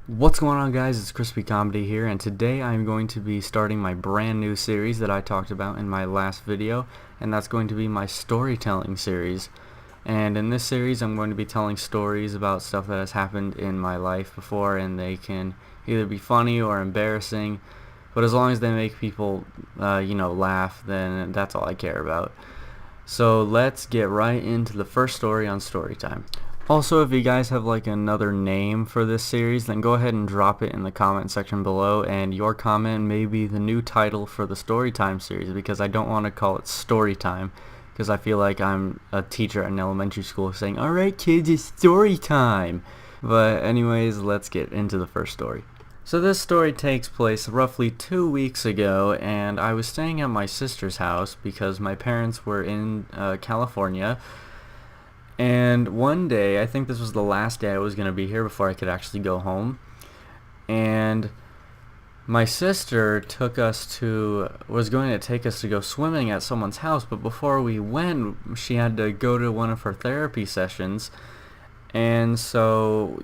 What's going on, guys? It's CrispyComedy here, and today I'm going to be starting my brand new series that I talked about in my last video, and that's going to be my storytelling series. And in this series I'm going to be telling stories about stuff that has happened in my life before, and they can either be funny or embarrassing, but as long as they make people laugh, then that's all I care about. So let's get right into the first story on Storytime. Also, if you guys have like another name for this series, then go ahead and drop it in the comment section below, and your comment may be the new title for the Storytime series, because I don't want to call it Storytime, because I feel like I'm a teacher at an elementary school saying, "Alright kids, it's story time." But anyways, let's get into the first story. So this story takes place roughly 2 weeks ago, and I was staying at my sister's house because my parents were in California. And one day, I think this was the last day I was going to be here before I could actually go home, and my sister was going to take us to go swimming at someone's house, but before we went, she had to go to one of her therapy sessions, and so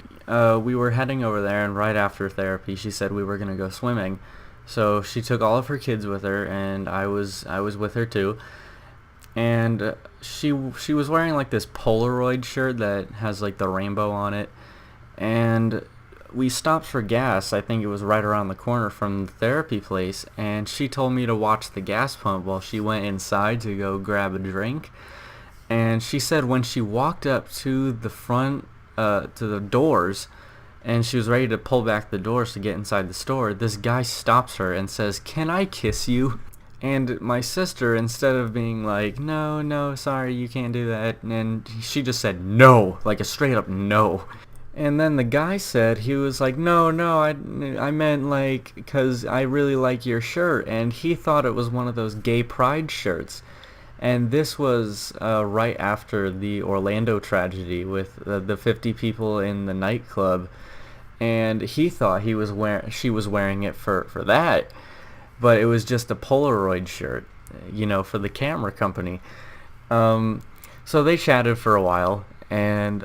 we were heading over there, and right after therapy, she said we were going to go swimming. So she took all of her kids with her, and I was with her too. And she was wearing like this Polaroid shirt that has like the rainbow on it, and we stopped for gas. I think it was right around the corner from the therapy place, and she told me to watch the gas pump while she went inside to go grab a drink. And she said when she walked up to the front to the doors, and she was ready to pull back the doors to get inside the store, this guy stops her and says, "Can I kiss you?" And my sister, instead of being like, no, sorry, you can't do that, and she just said no, like a straight up no. And then the guy said, he was like, no, I meant like, because I really like your shirt. And he thought it was one of those gay pride shirts. And this was right after the Orlando tragedy with the 50 people in the nightclub. And he thought she was wearing it for that. But it was just a Polaroid shirt, for the camera company. So they chatted for a while, and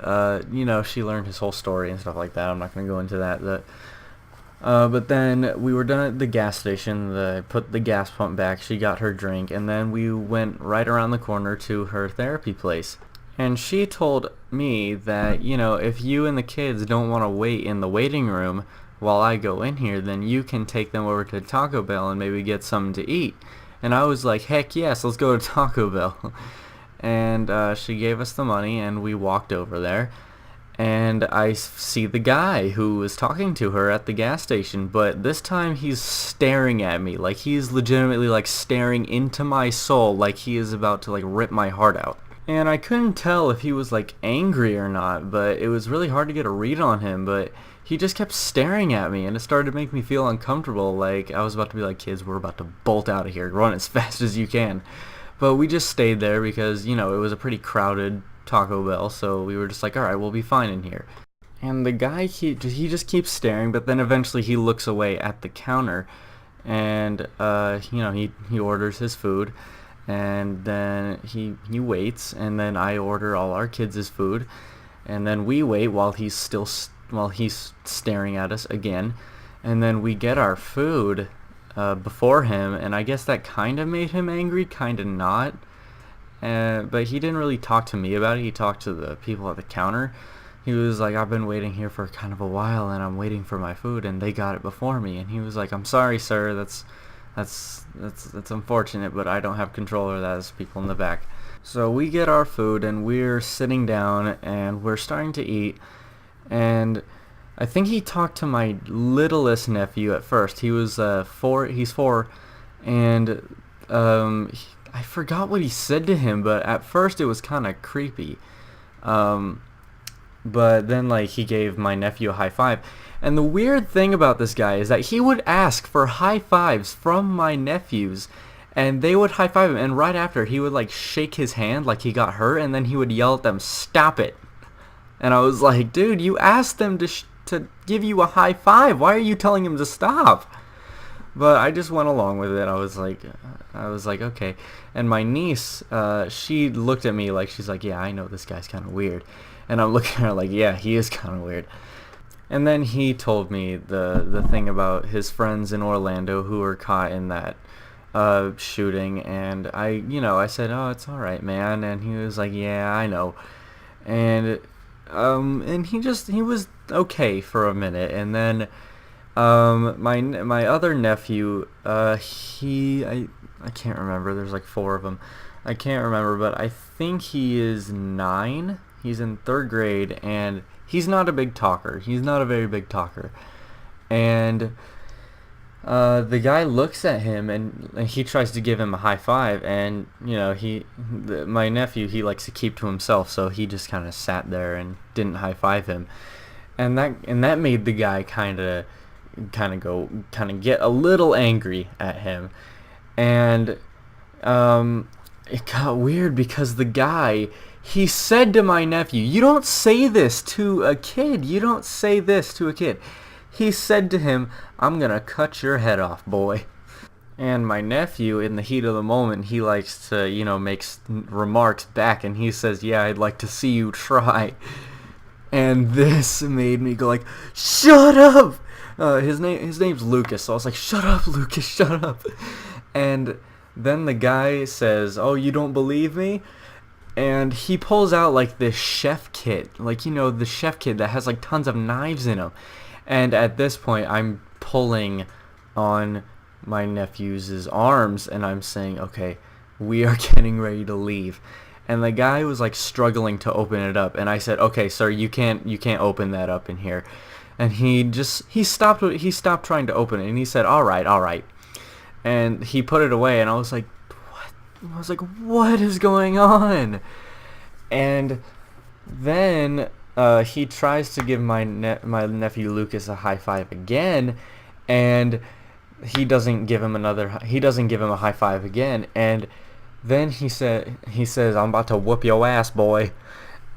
she learned his whole story and stuff like that. I'm not going to go into that. But then we were done at the gas station. Put the gas pump back. She got her drink, and then we went right around the corner to her therapy place. And she told me that, if you and the kids don't want to wait in the waiting room while I go in here, then you can take them over to Taco Bell and maybe get something to eat. And I was like, heck yes, let's go to Taco Bell. And she gave us the money, and we walked over there. And I see the guy who was talking to her at the gas station, but this time he's staring at me. Like, he's legitimately, like, staring into my soul, like he is about to, like, rip my heart out. And I couldn't tell if he was, like, angry or not, but it was really hard to get a read on him, but he just kept staring at me, and it started to make me feel uncomfortable. Like, I was about to be like, kids, we're about to bolt out of here. Run as fast as you can. But we just stayed there because, it was a pretty crowded Taco Bell, so we were just like, alright, we'll be fine in here. And the guy, he just keeps staring, but then eventually he looks away at the counter, and, he orders his food, and then he waits, and then I order all our kids' food, and then we wait while he's staring at us again, and then we get our food before him, and I guess that kind of made him angry, kind of not, but he didn't really talk to me about it. He talked to the people at the counter. He was like, I've been waiting here for kind of a while, and I'm waiting for my food, and they got it before me. And he was like, I'm sorry, sir, that's unfortunate, but I don't have control over that. There's people in the back. So we get our food, and we're sitting down, and we're starting to eat. And I think he talked to my littlest nephew at first. He was 4. He's 4, and I forgot what he said to him. But at first, it was kind of creepy. But then, like, he gave my nephew a high five. And the weird thing about this guy is that he would ask for high fives from my nephews, and they would high five him. And right after, he would like shake his hand like he got hurt, and then he would yell at them, "Stop it!" And I was like, dude, you asked them to give you a high five. Why are you telling him to stop? But I just went along with it. I was like, okay. And my niece, she looked at me like, she's like, yeah, I know this guy's kind of weird. And I'm looking at her like, yeah, he is kind of weird. And then he told me the thing about his friends in Orlando who were caught in that shooting, and I said, "Oh, it's all right, man," and he was like, "Yeah, I know," and he was okay for a minute, and then my other nephew, I can't remember. There's like four of them. I can't remember, but I think he is 9. He's in 3rd grade, and he's not a big talker. He's not a very big talker, and the guy looks at him and he tries to give him a high five, and my nephew, he likes to keep to himself, so he just kind of sat there and didn't high five him, and that made the guy kind of get a little angry at him, and it got weird because the guy, he said to my nephew, "You don't say this to a kid. You don't say this to a kid." He said to him, "I'm gonna cut your head off, boy." And my nephew, in the heat of the moment, he likes to, make remarks back, and he says, "Yeah, I'd like to see you try." And this made me go like, "Shut up!" His name's Lucas, so I was like, "Shut up, Lucas, shut up." And then the guy says, "Oh, you don't believe me?" And he pulls out like this chef kit, like, the chef kit that has like tons of knives in them. And at this point, I'm pulling on my nephew's arms, and I'm saying, "Okay, we are getting ready to leave." And the guy was like struggling to open it up, and I said, "Okay, sir, you can't open that up in here." And he stopped trying to open it, and he said, "All right." And he put it away, and I was like, "What?" I was like, "What is going on?" And then he tries to give my nephew Lucas a high five again, and he doesn't give him a high five again. And then he says, "I'm about to whoop your ass, boy."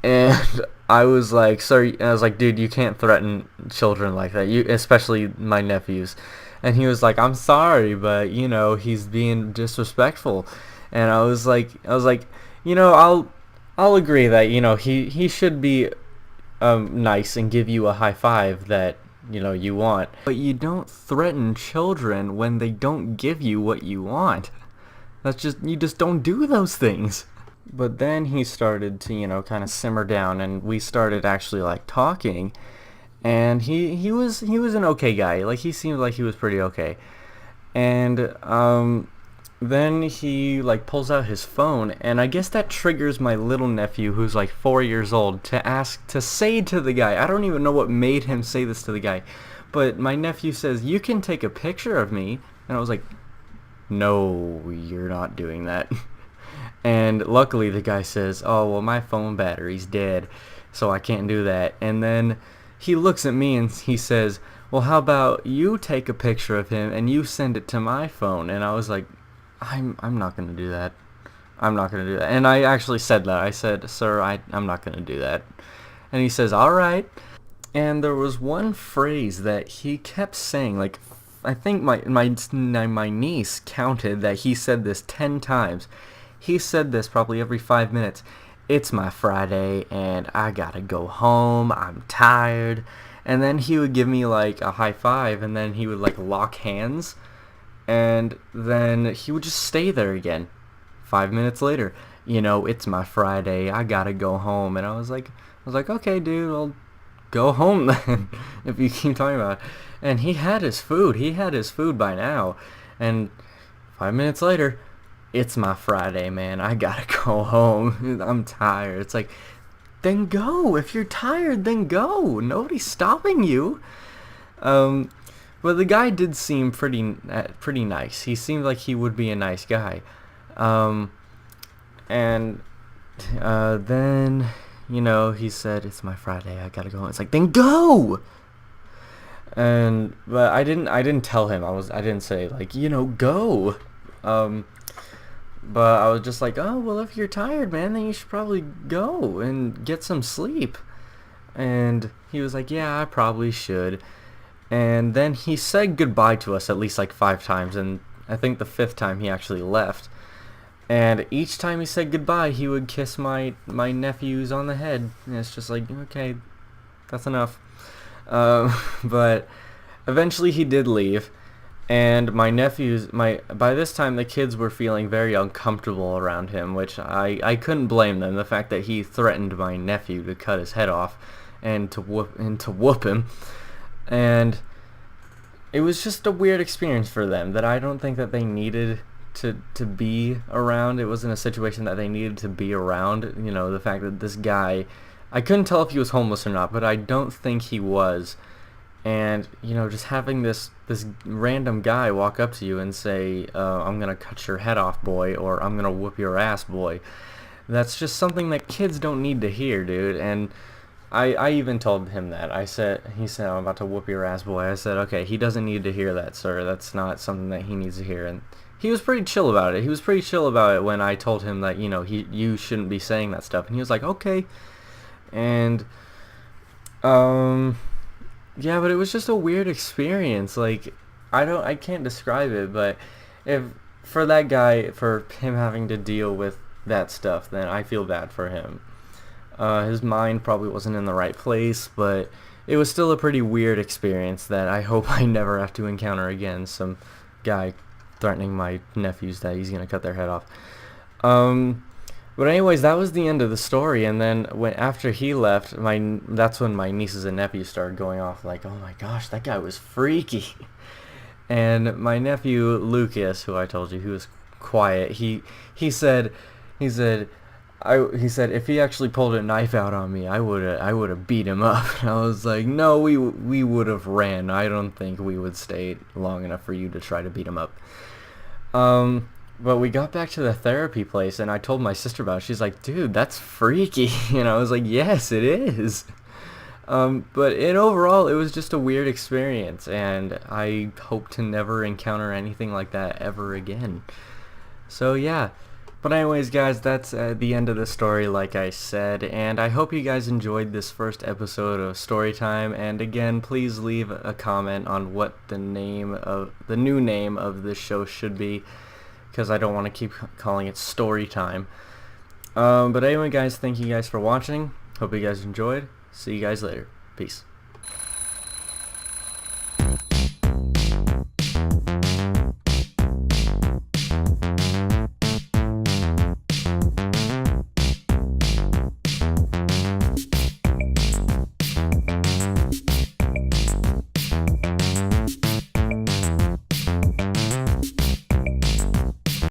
And I was like, "Sorry," I was like, "Dude, you can't threaten children like that, especially my nephews." And he was like, "I'm sorry, but he's being disrespectful." And I was like, I'll agree that he should be nice and give you a high five that you want, but you don't threaten children when they don't give you what you want. You just don't do those things. But then he started to kind of simmer down, and we started actually like talking, and he was an okay guy. Like, he seemed like he was pretty okay. And then he like pulls out his phone, and I guess that triggers my little nephew, who's like 4 years old, to say to the guy, I don't even know what made him say this to the guy, but my nephew says, "You can take a picture of me." And I was like, "No, you're not doing that." And luckily the guy says, "Oh, well, my phone battery's dead, so I can't do that." And then he looks at me and he says, "Well, how about you take a picture of him and you send it to my phone?" And I was like, I'm not going to do that. I'm not going to do that. And I actually said that. I said, "Sir, I'm not going to do that." And he says, "All right." And there was one phrase that he kept saying, like, I think my niece counted that he said this 10 times. He said this probably every 5 minutes. "It's my Friday, and I gotta go home. I'm tired." And then he would give me like a high five, and then he would like lock hands, and then he would just stay there again. 5 minutes later, "It's my Friday. I gotta go home." And I was like, "Okay, dude, well, go home then." If you keep talking about it. And he had his food. He had his food by now. And 5 minutes later, "It's my Friday, man. I gotta go home. I'm tired." It's like, then go. If you're tired, then go. Nobody's stopping you. But the guy did seem pretty nice. He seemed like he would be a nice guy. And then he said, "It's my Friday. I gotta go home." It's like, then go. But I didn't tell him. I didn't say like, go. But I was just like, "Oh, well, if you're tired, man, then you should probably go and get some sleep." And he was like, "Yeah, I probably should." And then he said goodbye to us at least like 5 times, and I think the 5th time he actually left. And each time he said goodbye, he would kiss my nephews on the head. And it's just like, okay, that's enough. But eventually he did leave, and my nephews, by this time the kids were feeling very uncomfortable around him, which I couldn't blame them. The fact that he threatened my nephew to cut his head off and to whoop him, and it was just a weird experience for them that I don't think that they needed to be around. It wasn't a situation that they needed to be around. You know, the fact that this guy, I couldn't tell if he was homeless or not, but I don't think he was. And, you know, just having this random guy walk up to you and say, I'm gonna cut your head off, boy, or I'm gonna whoop your ass, boy, that's just something that kids don't need to hear, dude. And I even told him that. He said, I'm about to whoop your ass, boy. I said, okay, he doesn't need to hear that, sir. That's not something that he needs to hear. And he was pretty chill about it. He was pretty chill about it when I told him that, you know, you shouldn't be saying that stuff. And he was like, okay. And, yeah, but it was just a weird experience. Like, I can't describe it, but for that guy, for him having to deal with that stuff, then I feel bad for him. His mind probably wasn't in the right place, but it was still a pretty weird experience that I hope I never have to encounter again. Some guy threatening my nephews that he's gonna cut their head off. But anyways, that was the end of the story, and then after he left, that's when my nieces and nephews started going off like, oh my gosh, that guy was freaky. And my nephew Lucas, who I told you, he was quiet. He said if he actually pulled a knife out on me, I would have beat him up. And I was like, no, we would have ran. I don't think we would stay long enough for you to try to beat him up. But we got back to the therapy place, and I told my sister about it. She's like, dude, that's freaky. And I was like, yes, it is. But overall, it was just a weird experience, and I hope to never encounter anything like that ever again. So yeah. But anyways, guys, that's the end of the story, like I said, and I hope you guys enjoyed this first episode of Storytime. And again, please leave a comment on what the new name of this show should be, because I don't want to keep calling it Storytime. But anyway, guys, thank you guys for watching. Hope you guys enjoyed. See you guys later. Peace.